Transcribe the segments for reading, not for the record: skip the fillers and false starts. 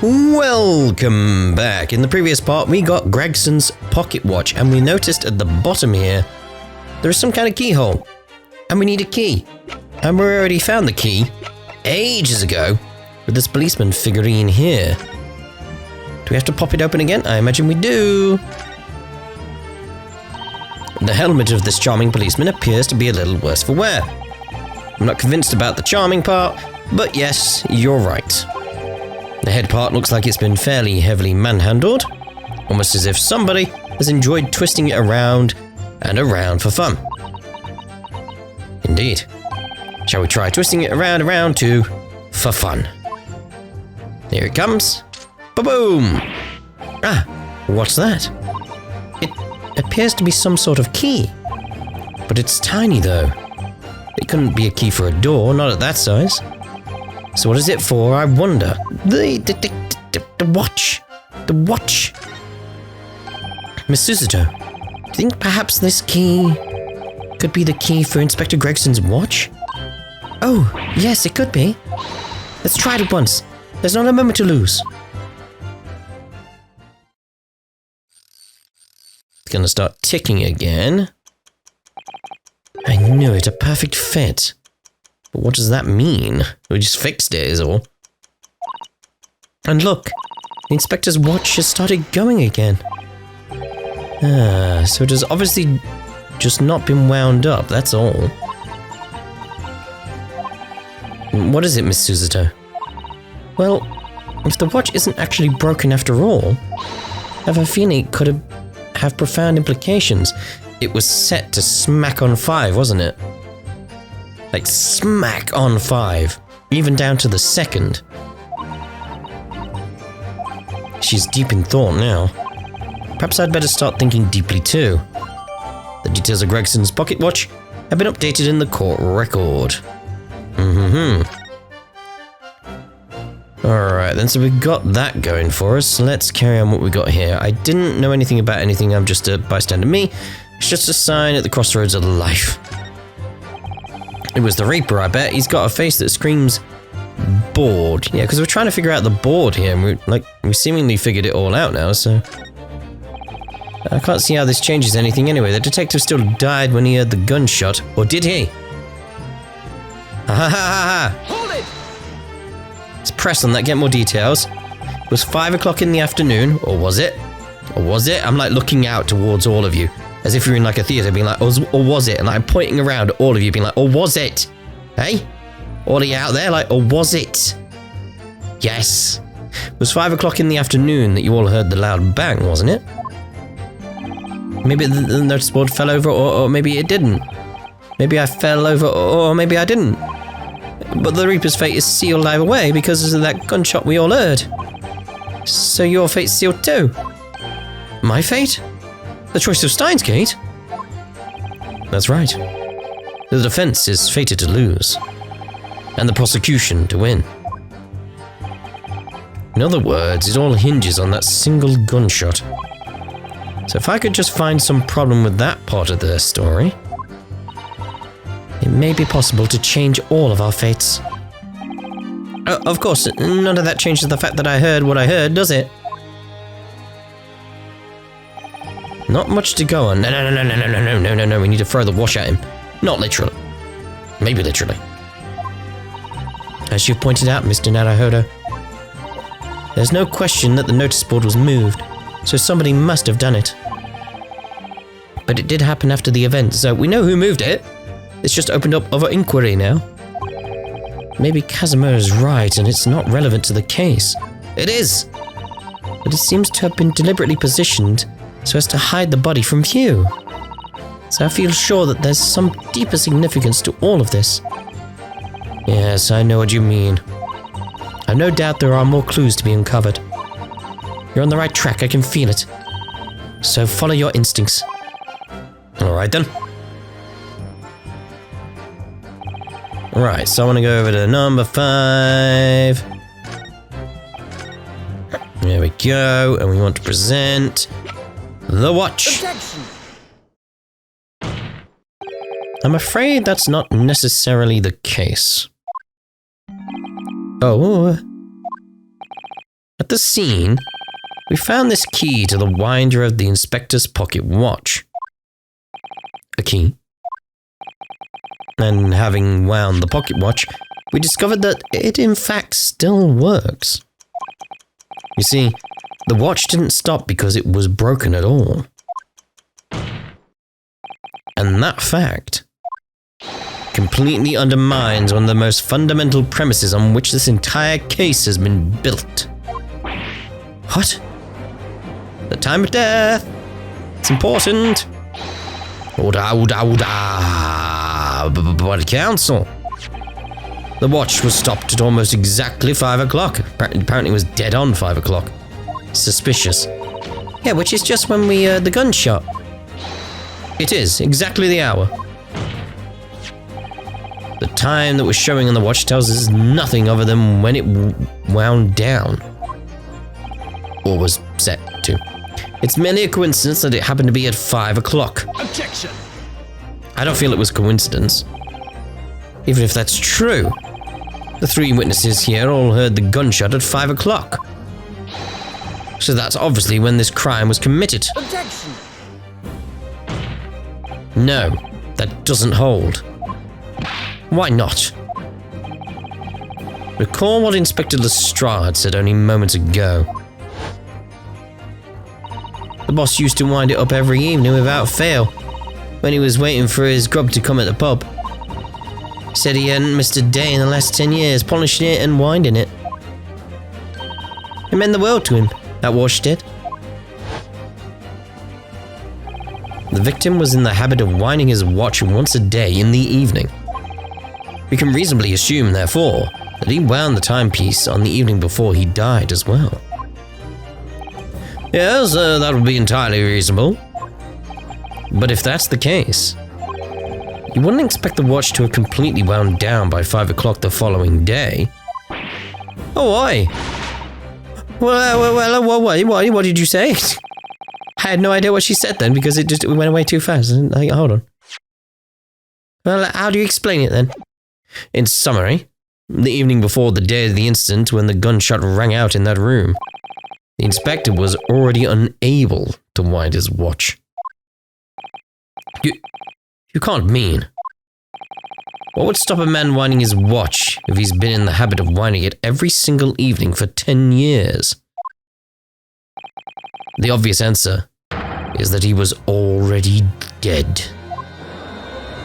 Welcome back. In the previous part, we got Gregson's pocket watch, and we noticed at the bottom here, there is some kind of keyhole. And we need a key. And we already found the key ages ago with this policeman figurine here. Do we have to pop it open again? I imagine we do. The helmet of this charming policeman appears to be a little worse for wear. I'm not convinced about the charming part, but yes, you're right. The head part looks like it's been fairly heavily manhandled, almost as if somebody has enjoyed twisting it around and around for fun. Indeed. Shall we try twisting it around and around too, for fun? Here it comes. Ba-boom! Ah, what's that? It appears to be some sort of key, but it's tiny though. It couldn't be a key for a door, not at that size. So what is it for, I wonder? The watch. The watch. Miss Suzuto, do you think perhaps this key could be the key for Inspector Gregson's watch? Oh, yes, it could be. Let's try it at once. There's not a moment to lose. It's gonna start ticking again. I knew it, a perfect fit. But what does that mean? We just fixed it, is all. And look, the inspector's watch has started going again. Ah, so it has obviously just not been wound up, that's all. What is it, Miss Suzuto? Well, if the watch isn't actually broken after all, I have a feeling it could have profound implications. It was set to smack on 5, wasn't it? Like smack on 5, even down to the second. She's deep in thought now. Perhaps I'd better start thinking deeply too. The details of Gregson's pocket watch have been updated in the court record. Alright then, so we've got that going for us. Let's carry on what we got here. I didn't know anything about anything, I'm just a bystander me. It's just a sign at the crossroads of life. It was the Reaper, I bet. He's got a face that screams bored. Yeah, because we're trying to figure out the board here, and we seemingly figured it all out now, so... I can't see how this changes anything anyway. The detective still died when he heard the gunshot, or did he? Ha ha ha ha! Hold it! Let's press on that, get more details. It was 5 o'clock in the afternoon, or was it? Or was it? I'm like looking out towards all of you. As if you're in like a theatre being like, or was it? And I'm pointing around at all of you being like, or was it? Hey? All of you out there like, or was it? Yes. It was 5 o'clock in the afternoon that you all heard the loud bang, wasn't it? Maybe the notice board fell over, or maybe it didn't. Maybe I fell over, or maybe I didn't. But the Reaper's fate is sealed either way because of that gunshot we all heard. So your fate's sealed too. My fate? The choice of Steins Gate? That's right. The defense is fated to lose, and the prosecution to win. In other words, it all hinges on that single gunshot. So if I could just find some problem with that part of the story, it may be possible to change all of our fates. Of course, none of that changes the fact that I heard what I heard, does it? Not much to go on. No. We need to throw the wash at him. Not literally. Maybe literally. As you pointed out, Mr. Naruhodo, there's no question that the notice board was moved, so somebody must have done it. But it did happen after the event, so we know who moved it. It's just opened up other inquiry now. Maybe Casimir is right and it's not relevant to the case. It is! But it seems to have been deliberately positioned so as to hide the body from view. So I feel sure that there's some deeper significance to all of this. Yes, I know what you mean. I've no doubt there are more clues to be uncovered. You're on the right track, I can feel it. So follow your instincts. Alright then. Right, so I want to go over to number 5. There we go, and we want to present the watch. Objection. I'm afraid that's not necessarily the case. Oh. At the scene, we found this key to the winder of the inspector's pocket watch. A key. And having wound the pocket watch, we discovered that it in fact still works. You see, the watch didn't stop because it was broken at all. And that fact completely undermines one of the most fundamental premises on which this entire case has been built. What? The time of death. It's important. Order. But counsel. The watch was stopped at almost exactly 5 o'clock. Apparently it was dead on 5 o'clock. Suspicious. Yeah, which is just when we heard the gunshot. It is, exactly the hour. The time that was showing on the watch tells us nothing other than when it wound down. Or was set to. It's merely a coincidence that it happened to be at 5 o'clock. Objection! I don't feel it was coincidence. Even if that's true, the 3 witnesses here all heard the gunshot at 5 o'clock. So that's obviously when this crime was committed. Objection! No, that doesn't hold. Why not? Recall what Inspector Lestrade said only moments ago. The boss used to wind it up every evening without fail, when he was waiting for his grub to come at the pub. Said he hadn't missed a day in the last 10 years polishing it and winding it. It meant the world to him, that watch did. The victim was in the habit of winding his watch once a day in the evening. We can reasonably assume, therefore, that he wound the timepiece on the evening before he died as well. Yes, that would be entirely reasonable. But if that's the case, you wouldn't expect the watch to have completely wound down by 5 o'clock the following day. Oh, why? Well, what did you say? I had no idea what she said then, because it went away too fast. Hold on. Well, how do you explain it then? In summary, the evening before the day of the incident when the gunshot rang out in that room, the inspector was already unable to wind his watch. You can't mean. What would stop a man winding his watch if he's been in the habit of winding it every single evening for 10 years? The obvious answer is that he was already dead.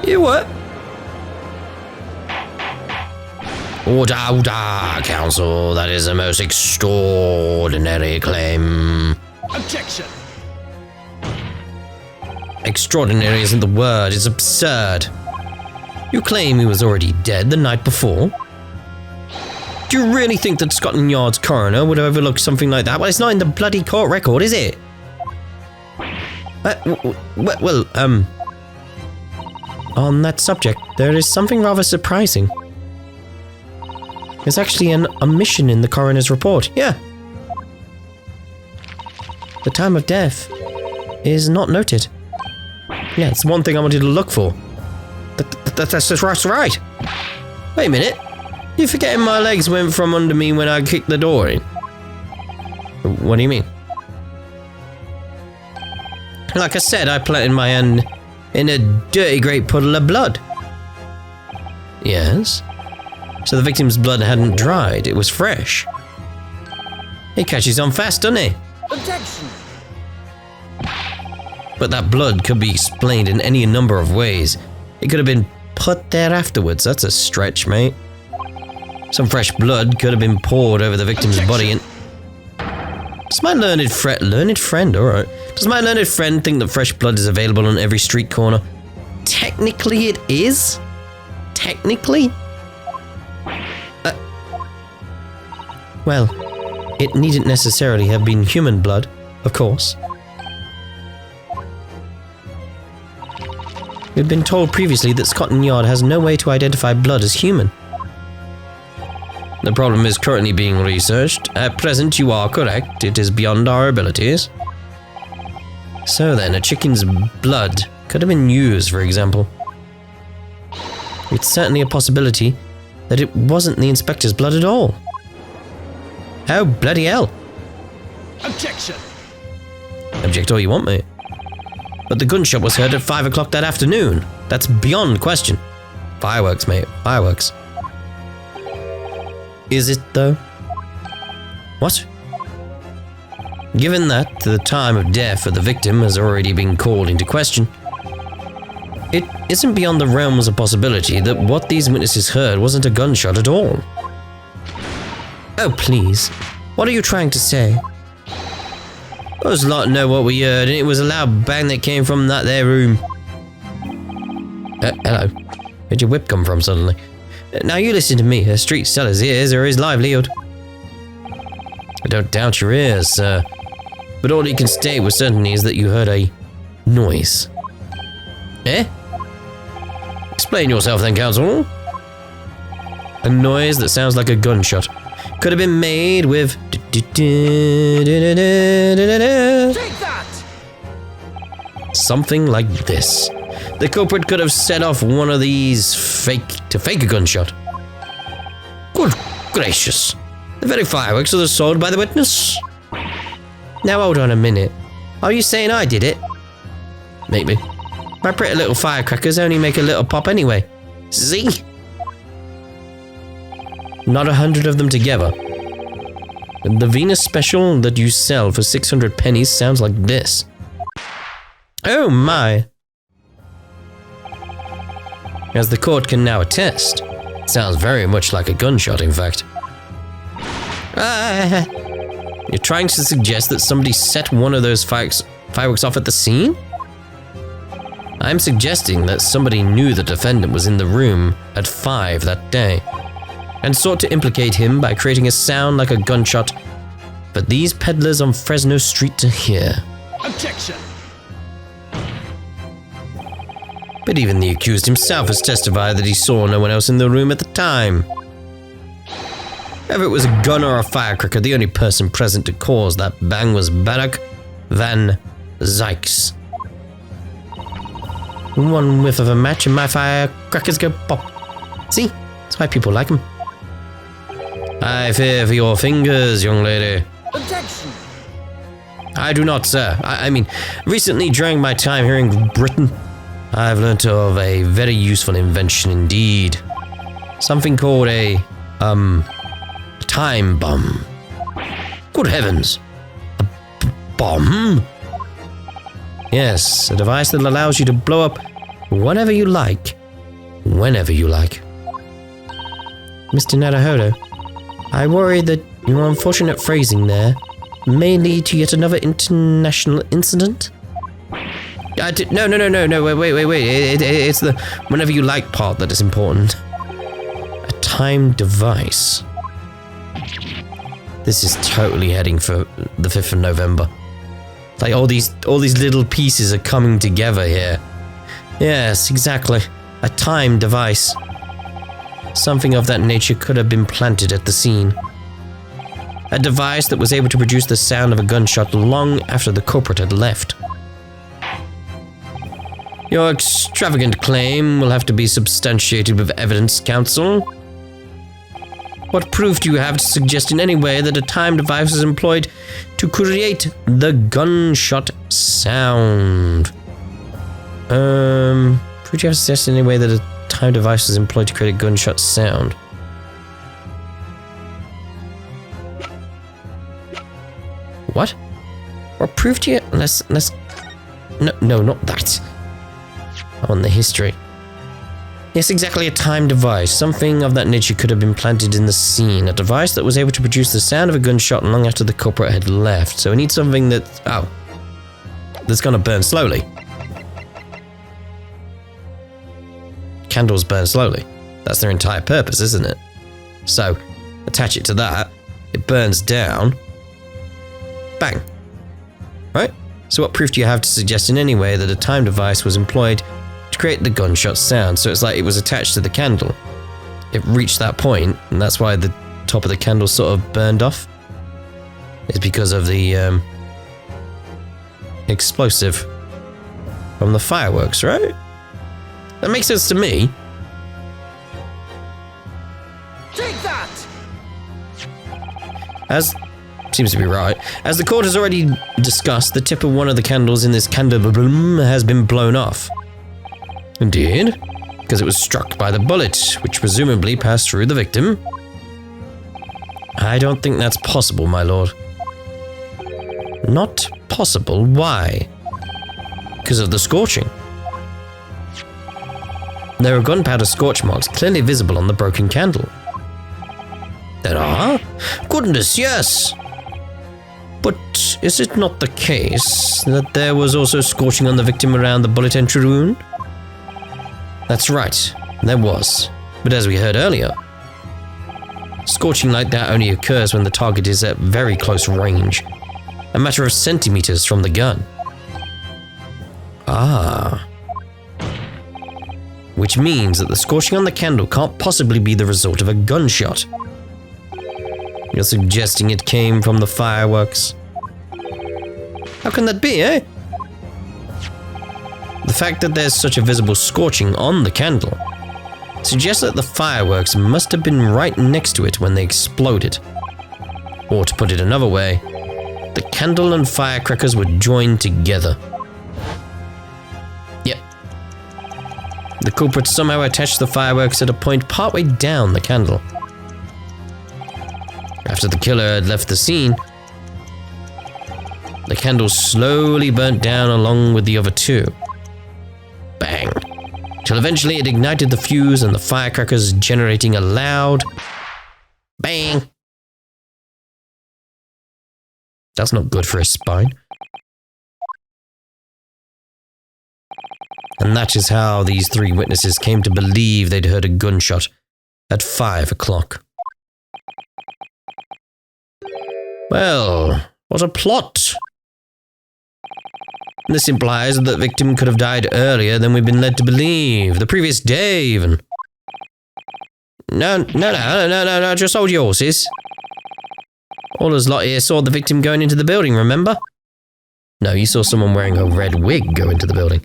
You what? Order, counsel, that is a most extraordinary claim. Objection! Extraordinary isn't the word, it's absurd. You claim he was already dead the night before? Do you really think that Scotland Yard's coroner would overlook something like that? Well, it's not in the bloody court record, is it? On that subject, there is something rather surprising. There's actually an omission in the coroner's report. Yeah. The time of death is not noted. Yeah, it's one thing I wanted to look for. That's right. Wait a minute. You forgetting my legs went from under me when I kicked the door in? What do you mean? Like I said, I planted my hand in a dirty great puddle of blood. Yes. So the victim's blood hadn't dried, it was fresh. He catches on fast, doesn't he? Objection! But that blood could be explained in any number of ways. It could have been put there afterwards. That's a stretch, mate. Some fresh blood could have been poured over the victim's body and... Does my learned friend, alright. Does my learned friend think that fresh blood is available on every street corner? Technically it is. Technically? Well, it needn't necessarily have been human blood, of course. We've been told previously that Scotland Yard has no way to identify blood as human. The problem is currently being researched. At present, you are correct. It is beyond our abilities. So then, a chicken's blood could have been used, for example. It's certainly a possibility that it wasn't the inspector's blood at all. Oh, bloody hell. Objection! Object all you want, mate. But the gunshot was heard at 5 o'clock that afternoon. That's beyond question. Fireworks, mate. Fireworks. Is it, though? What? Given that the time of death of the victim has already been called into question, it isn't beyond the realms of possibility that what these witnesses heard wasn't a gunshot at all. Oh, please. What are you trying to say? Us lot know what we heard, and it was a loud bang that came from that there room. Hello. Where'd your whip come from suddenly? Now you listen to me. A street seller's ears are his livelihood. I don't doubt your ears, sir. But all he can state with certainty is that you heard a noise. Eh? Explain yourself then, counsel. A noise that sounds like a gunshot. Could have been made with... Take that! Something like this. The culprit could have set off one of these to fake a gunshot. Good gracious. The very fireworks that are sold by the witness. Now hold on a minute. Are you saying I did it? Maybe. My pretty little firecrackers only make a little pop anyway. See? Not 100 of them together. The Venus special that you sell for 600 pennies sounds like this. Oh my. As the court can now attest, it sounds very much like a gunshot, in fact. You're trying to suggest that somebody set one of those fireworks off at the scene? I'm suggesting that somebody knew the defendant was in the room at 5 that day, and sought to implicate him by creating a sound like a gunshot for these peddlers on Fresno Street to hear. Objection! But even the accused himself has testified that he saw no one else in the room at the time. Whether it was a gun or a firecracker, the only person present to cause that bang was Barak Van Zykes. One whiff of a match and my firecrackers go pop. See? That's why people like them. I fear for your fingers, young lady. Objection! I do not, sir. I mean, recently during my time here in Britain, I've learnt of a very useful invention indeed. Something called a, time bomb. Good heavens. A bomb? Yes, a device that allows you to blow up whatever you like, whenever you like. Mr. Naruhodo, I worry that your unfortunate phrasing there may lead to yet another international incident. No, wait. It's the whenever you like part that is important. A time device. This is totally heading for the 5th of November. Like all these little pieces are coming together here. Yes, exactly. A time device. Something of that nature could have been planted at the scene. A device that was able to produce the sound of a gunshot long after the culprit had left. Your extravagant claim will have to be substantiated with evidence, counsel. What proof do you have to suggest in any way that a time device was employed to create the gunshot sound? Proof do you have to suggest in any way that a time device was employed to create a gunshot sound? What? What proof do you... Let's... No, not that. On the history. Yes, exactly, a time device. Something of that nature could have been planted in the scene. A device that was able to produce the sound of a gunshot long after the culprit had left. So we need something that... that's gonna burn slowly. Candles burn slowly. That's their entire purpose, isn't it? So, attach it to that. It burns down. Bang. Right? So what proof do you have to suggest in any way that a time device was employed to create the gunshot sound? So it's like it was attached to the candle. It reached that point, and that's why the top of the candle sort of burned off. It's because of the explosive from the fireworks, right? That makes sense to me. Take that! As Seems to be right. As the court has already discussed, the tip of one of the candles in this candelabrum has been blown off. Indeed, because it was struck by the bullet, which presumably passed through the victim. I don't think that's possible, my lord. Not possible? Why? Because of the scorching. There are gunpowder scorch marks clearly visible on the broken candle. There are? Goodness, yes! But is it not the case that there was also scorching on the victim around the bullet entry wound? That's right, there was. But as we heard earlier, scorching like that only occurs when the target is at very close range, a matter of centimeters from the gun. Ah. Which means that the scorching on the candle can't possibly be the result of a gunshot. You're suggesting it came from the fireworks? How can that be, eh? The fact that there's such a visible scorching on the candle suggests that the fireworks must have been right next to it when they exploded. Or to put it another way, the candle and firecrackers were joined together. Yep. The culprit somehow attached the fireworks at a point partway down the candle. After the killer had left the scene, the candle slowly burnt down along with the other two. Bang. Till eventually it ignited the fuse and the firecrackers, generating a loud bang. That's not good for his spine. And that is how these three witnesses came to believe they'd heard a gunshot at 5 o'clock. Well, what a plot! This implies that the victim could have died earlier than we've been led to believe, the previous day even. No, just hold your horses. All us lot here saw the victim going into the building, remember? No, you saw someone wearing a red wig go into the building.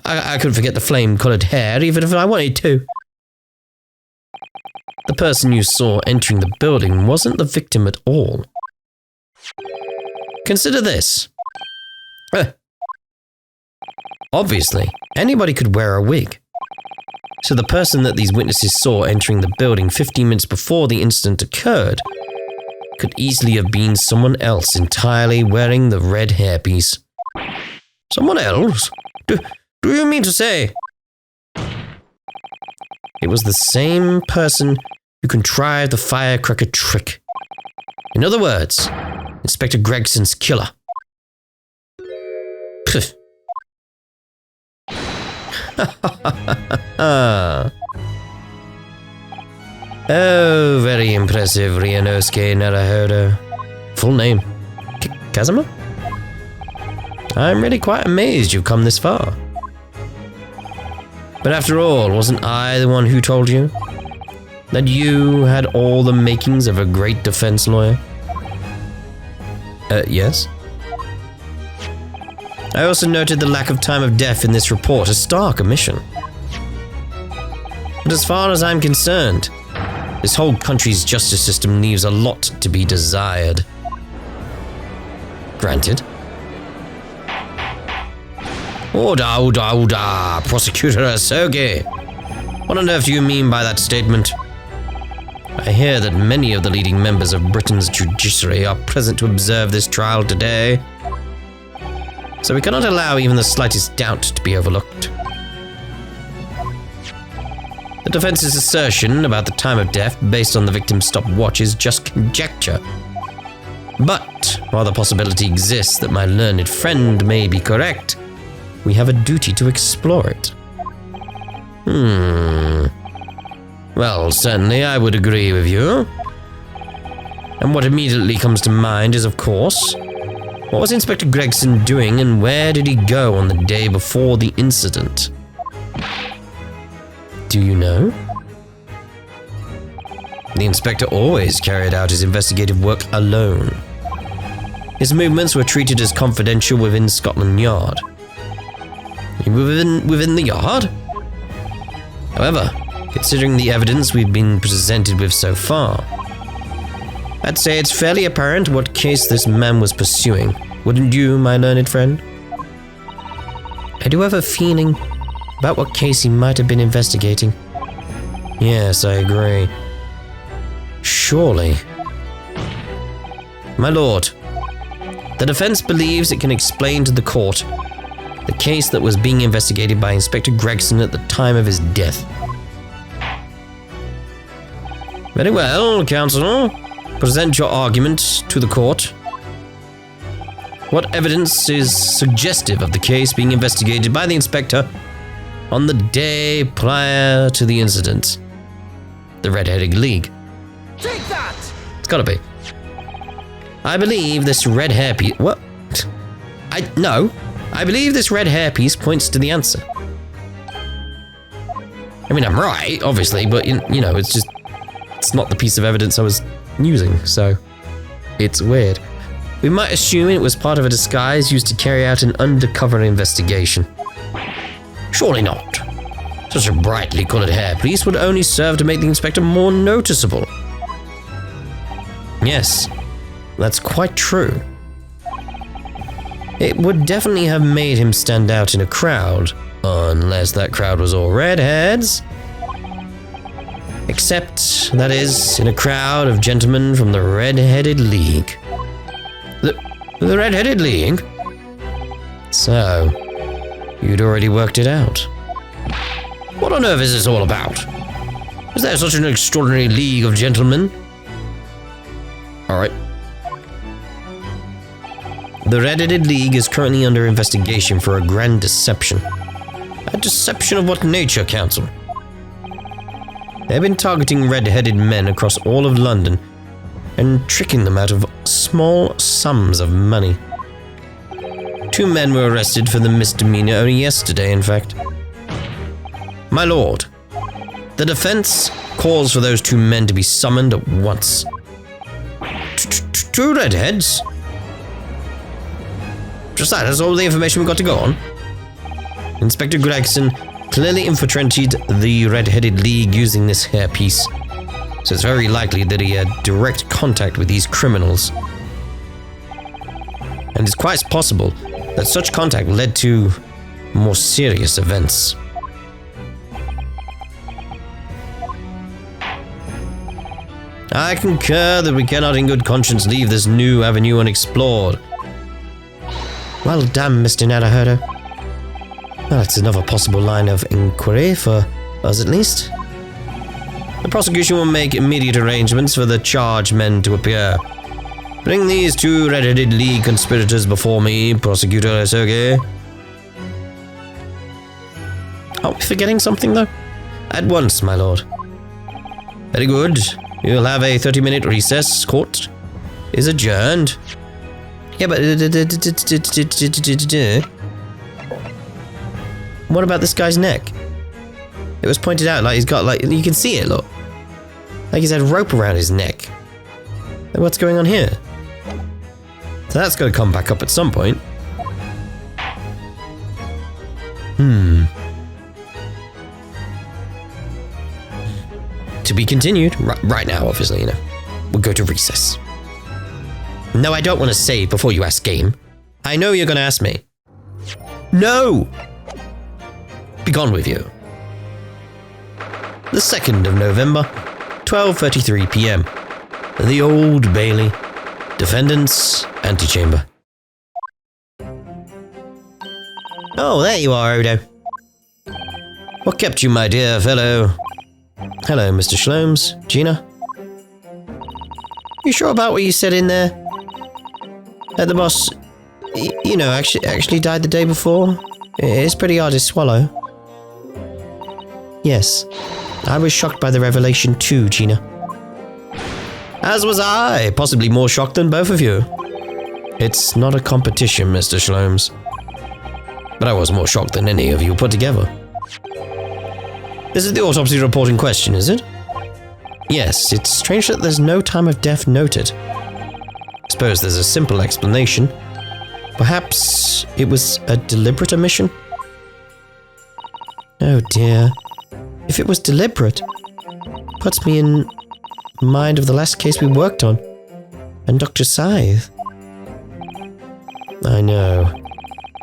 I couldn't forget the flame-coloured hair, even if I wanted to. The person you saw entering the building wasn't the victim at all. Consider this. Obviously, anybody could wear a wig. So the person that these witnesses saw entering the building 15 minutes before the incident occurred could easily have been someone else entirely wearing the red hairpiece. Someone else? Do you mean to say? It was the same person who contrived the firecracker trick. In other words, Inspector Gregson's killer. Pfft. Oh, very impressive, Ryunosuke Naruhodo. Full name? Kazuma? I'm really quite amazed you've come this far. But after all, wasn't I the one who told you that you had all the makings of a great defense lawyer? Yes? I also noted the lack of time of death in this report, a stark omission. But as far as I'm concerned, this whole country's justice system leaves a lot to be desired. Granted. Order, Prosecutor Asogi. What on earth do you mean by that statement? I hear that many of the leading members of Britain's judiciary are present to observe this trial today. So we cannot allow even the slightest doubt to be overlooked. The defense's assertion about the time of death based on the victim's stopwatch is just conjecture. But while the possibility exists that my learned friend may be correct, we have a duty to explore it. Well, certainly I would agree with you. And what immediately comes to mind is, of course, what was Inspector Gregson doing and where did he go on the day before the incident? Do you know? The inspector always carried out his investigative work alone. His movements were treated as confidential within Scotland Yard. Within the yard? However, considering the evidence we've been presented with so far, I'd say it's fairly apparent what case this man was pursuing. Wouldn't you, my learned friend? I do have a feeling about what case he might have been investigating. Yes, I agree. Surely. My lord, the defense believes it can explain to the court the case that was being investigated by Inspector Gregson at the time of his death. Very well, counsel. Present your argument to the court. What evidence is suggestive of the case being investigated by the inspector on the day prior to the incident? The Red-Headed League. Take that! It's gotta be. I believe this red hairpiece... What? No. I believe this red hairpiece points to the answer. I mean, I'm right, obviously, but, you know, it's just... It's not the piece of evidence I was using, so... It's weird. We might assume it was part of a disguise used to carry out an undercover investigation. Surely not. Such a brightly colored hairpiece would only serve to make the inspector more noticeable. Yes, that's quite true. It would definitely have made him stand out in a crowd, unless that crowd was all redheads. Except, that is, in a crowd of gentlemen from the Red-Headed League. The Red-Headed League? So, you'd already worked it out. What on earth is this all about? Is there such an extraordinary league of gentlemen? Alright. The Red-Headed League is currently under investigation for a grand deception. A deception of what nature, counsel? They've been targeting red-headed men across all of London and tricking them out of small sums of money. 2 men were arrested for the misdemeanor only yesterday, in fact. My lord, the defense calls for those 2 men to be summoned at once. 2 redheads? Just that's all the information we got to go on. Inspector Gregson clearly infiltrated the Red-Headed League using this hairpiece, so it's very likely that he had direct contact with these criminals. And it's quite possible that such contact led to more serious events. I concur that we cannot in good conscience leave this new avenue unexplored. Well done, Mr. Naruhodo. Well, that's another possible line of inquiry for us at least. The prosecution will make immediate arrangements for the charged men to appear. Bring these 2 Red-Headed League conspirators before me, Prosecutor Isoge. Are we forgetting something, though? At once, my lord. Very good. You'll have a 30-minute recess. Court is adjourned. Yeah, but... What about this guy's neck? It was pointed out, like, he's got, like... You can see it, look. Like he's had rope around his neck. Like, what's going on here? So that's got to come back up at some point. To be continued. Right now, obviously, you know. We'll go to recess. No, I don't want to save before you ask game. I know you're going to ask me. No! Be gone with you. The 2nd of November, 12:33 p.m. The Old Bailey. Defendant's Antechamber. Oh, there you are, Odo. What kept you, my dear fellow? Hello, Mr. Shlomes. Gina? You sure about what you said in there? The boss, you know, actually died the day before? It's pretty hard to swallow. Yes, I was shocked by the revelation too, Gina. As was I, possibly more shocked than both of you. It's not a competition, Mr. Shlomes. But I was more shocked than any of you put together. This is the autopsy report in question, is it? Yes, it's strange that there's no time of death noted. Suppose there's a simple explanation. Perhaps it was a deliberate omission? Oh dear. If it was deliberate, puts me in mind of the last case we worked on. And Dr. Scythe. I know.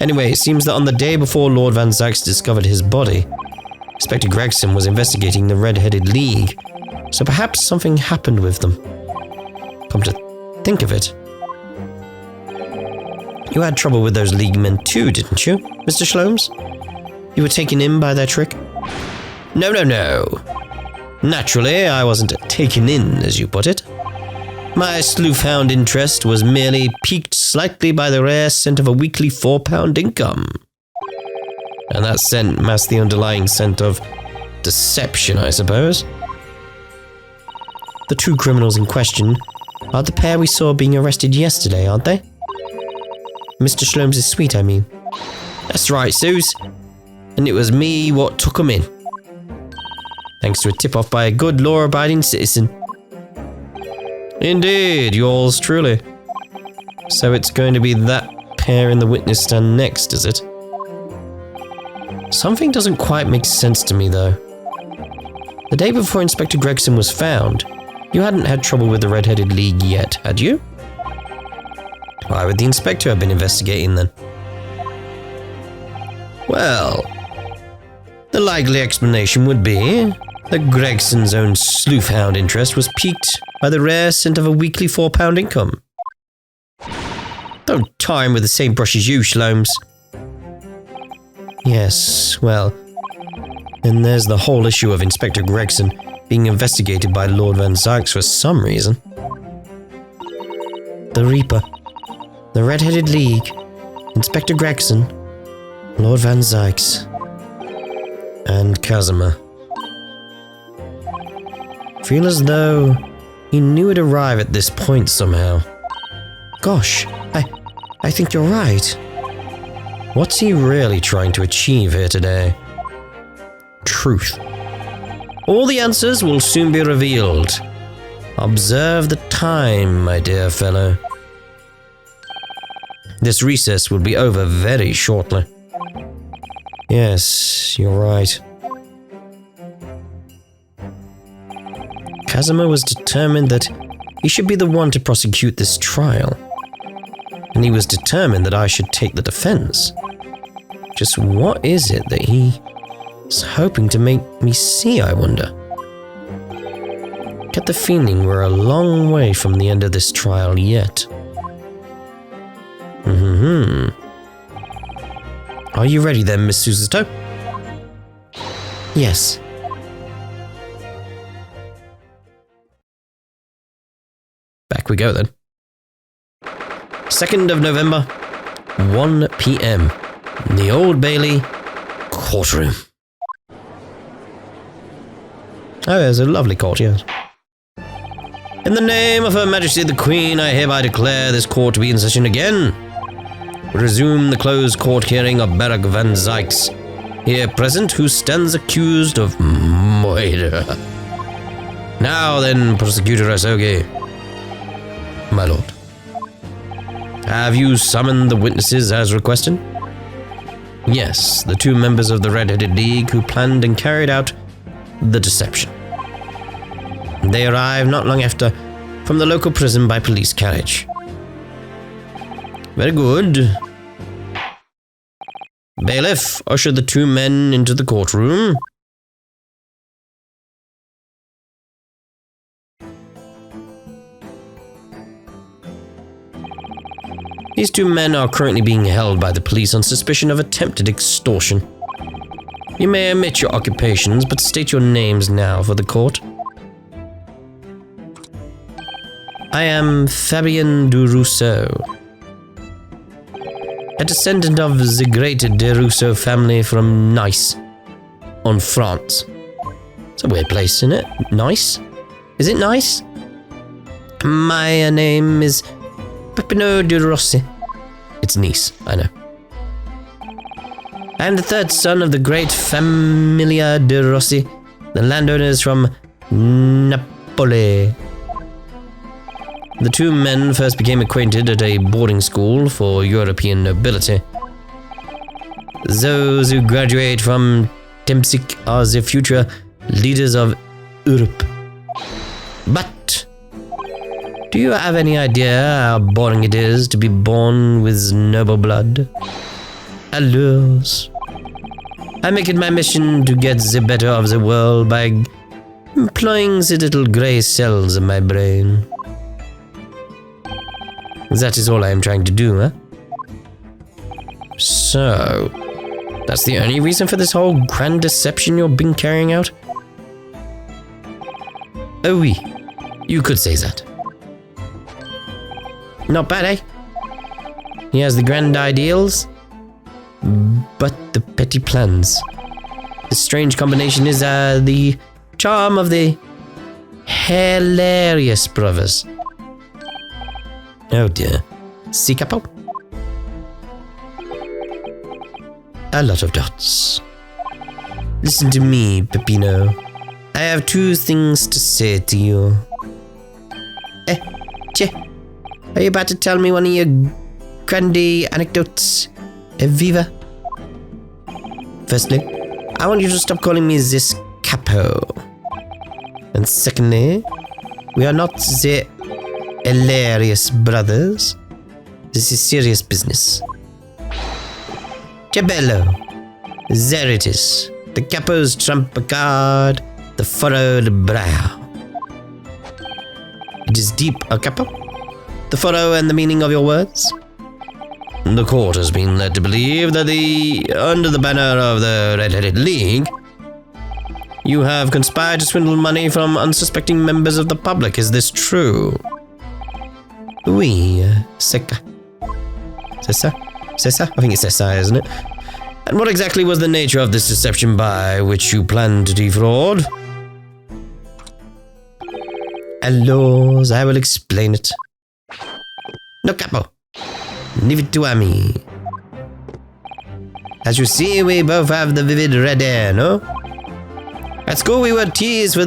Anyway, it seems that on the day before Lord Van Zyx discovered his body, Inspector Gregson was investigating the Red-Headed League, so perhaps something happened with them. Come to think of it. You had trouble with those League men too, didn't you, Mr. Shlomes? You were taken in by their trick? No. Naturally, I wasn't taken in, as you put it. My sleuth-hound interest was merely piqued slightly by the rare scent of a weekly £4 income. And that scent masked the underlying scent of deception, I suppose. The two criminals in question are the pair we saw being arrested yesterday, aren't they? Mr. Shlomes' suite, I mean. That's right, Suze. And it was me what took 'em in. Thanks to a tip-off by a good law-abiding citizen. Indeed, yours truly. So it's going to be that pair in the witness stand next, is it? Something doesn't quite make sense to me, though. The day before Inspector Gregson was found, you hadn't had trouble with the Red-Headed League yet, had you? Why would the inspector have been investigating then? Well, the likely explanation would be that Gregson's own sleuth-hound interest was piqued by the rare scent of a weekly £4 income. Don't tar him with the same brush as you, Shlomes. Yes, well, and there's the whole issue of Inspector Gregson being investigated by Lord Van Zyx for some reason. The Reaper, the Red-Headed League, Inspector Gregson, Lord Van Zyx, and Casimir. Feel as though he knew it'd arrive at this point somehow. Gosh, I think you're right. What's he really trying to achieve here today? Truth. All the answers will soon be revealed. Observe the time, my dear fellow. This recess will be over very shortly. Yes, you're right. Casimir was determined that he should be the one to prosecute this trial. And he was determined that I should take the defense. Just what is it that he is hoping to make me see, I wonder? Get the feeling we're a long way from the end of this trial yet. Are you ready then, Miss Susato? Yes. Back we go then. 2nd of November, 1 p.m. in the Old Bailey courtroom. Oh, there's a lovely court, yes. In the name of Her Majesty the Queen, I hereby declare this court to be in session again. We resume the closed court hearing of Barak Van Zyx, here present, who stands accused of murder. Now then, Prosecutor Asogi. My lord. Have you summoned the witnesses as requested? Yes, the two members of the Red-Headed League who planned and carried out the deception. They arrived not long after from the local prison by police carriage. Very good. Bailiff, usher the two men into the courtroom. These two men are currently being held by the police on suspicion of attempted extortion. You may omit your occupations, but state your names now for the court. I am Fabien de Rousseau, a descendant of the great de Rousseau family from Nice, on France. It's a weird place, isn't it? Nice? Is it nice? My name is Peppino de Rossi. It's Nice, I know. I am the third son of the great Familia de Rossi, the landowners from Napoli. The two men first became acquainted at a boarding school for European nobility. Those who graduate from Tempsic are the future leaders of Europe. But, do Do you have any idea how boring it is to be born with noble blood? Allures. I make it my mission to get the better of the world by employing the little grey cells of my brain. That is all I am trying to do, huh? So, that's the only reason for this whole grand deception you've been carrying out? Oh oui, you could say that. Not bad, eh? He has the grand ideals, but the petty plans. The strange combination is the charm of the hilarious brothers. Oh dear. Si capo? A lot of dots. Listen to me, Peppino. I have two things to say to you. Che, are you about to tell me one of your grandy anecdotes? Viva? Firstly, I want you to stop calling me this capo. And secondly, we are not the hilarious brothers. This is serious business. Che bello. There it is. The capo's trump card, the furrowed brow. It is deep, a capo? The furrow and the meaning of your words? The court has been led to believe that under the banner of the Red-Headed League, you have conspired to swindle money from unsuspecting members of the public. Is this true? Oui, c'est ça. C'est ça? C'est ça? I think it's ça, isn't it? And what exactly was the nature of this deception by which you planned to defraud? Allons, I will explain it. No capo. Leave it to me. As you see, we both have the vivid red hair, no? At school, we were teased for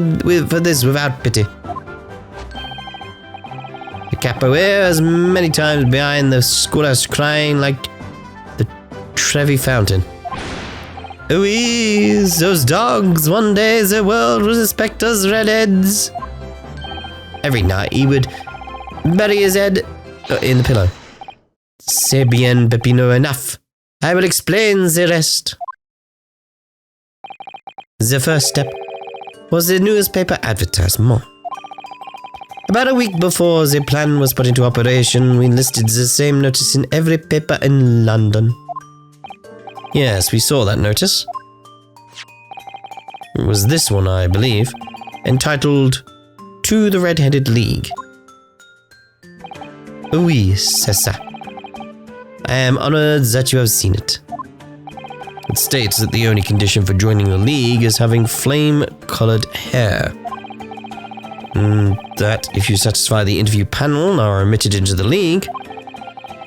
this without pity. The capo here is many times behind the schoolhouse crying like the Trevi Fountain. Oui, those dogs, one day the world will respect us redheads. Every night he would bury his head in the pillow. C'est bien, Peppino, enough. I will explain the rest. The first step was the newspaper advertisement. About a week before the plan was put into operation, we listed the same notice in every paper in London. Yes, we saw that notice. It was this one, I believe, entitled To the Red-Headed League. Oui, c'est ça. I am honored that you have seen it. It states that the only condition for joining the league is having flame-colored hair. And that if you satisfy the interview panel and are admitted into the league,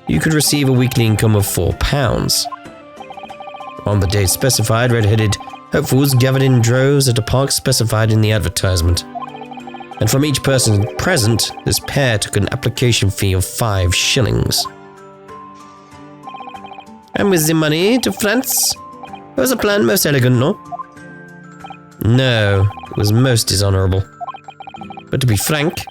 you could receive a weekly income of £4. On the date specified, red-headed hopefuls gathered in droves at a park specified in the advertisement. And from each person present, this pair took an application fee of 5 shillings. And with the money to France? It was a plan most elegant, no? No, it was most dishonorable. But to be frank,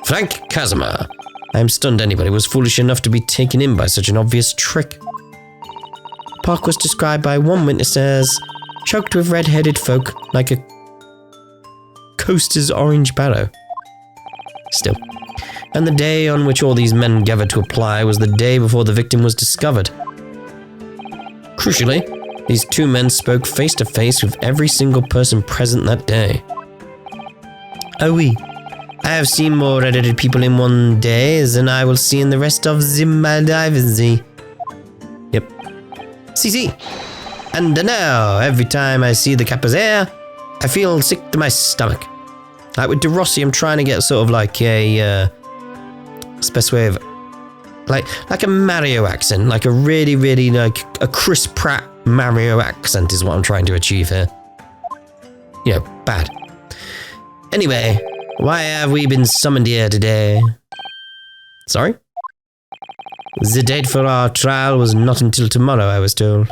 Frank Casimir, I am stunned anybody was foolish enough to be taken in by such an obvious trick. The park was described by one witness as choked with red-headed folk like a coaster's orange barrow. Still, and the day on which all these men gathered to apply was the day before the victim was discovered. Crucially, these two men spoke face to face with every single person present that day. Oh oui, I have seen more red-headed people in one day than I will see in the rest of the Maldives. Yep. Si. And now, every time I see the capo's hair, I feel sick to my stomach. Like with De Rossi, I'm trying to get sort of like a best way of like a Mario accent, like a really like a Chris Pratt Mario accent is what I'm trying to achieve here. You know, bad. Anyway, why have we been summoned here today? Sorry? The date for our trial was not until tomorrow, I was told.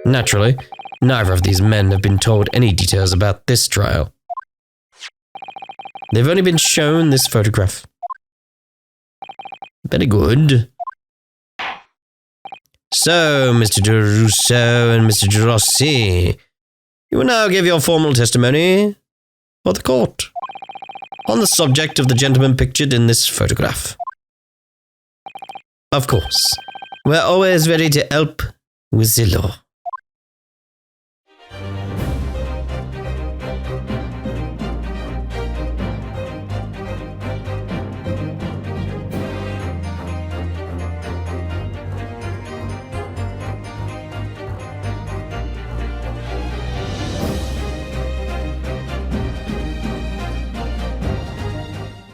Naturally, neither of these men have been told any details about this trial. They've only been shown this photograph. Very good. So, Mr. DeRusso and Mr. DeRossi, you will now give your formal testimony for the court on the subject of the gentleman pictured in this photograph. Of course, we're always ready to help with the law.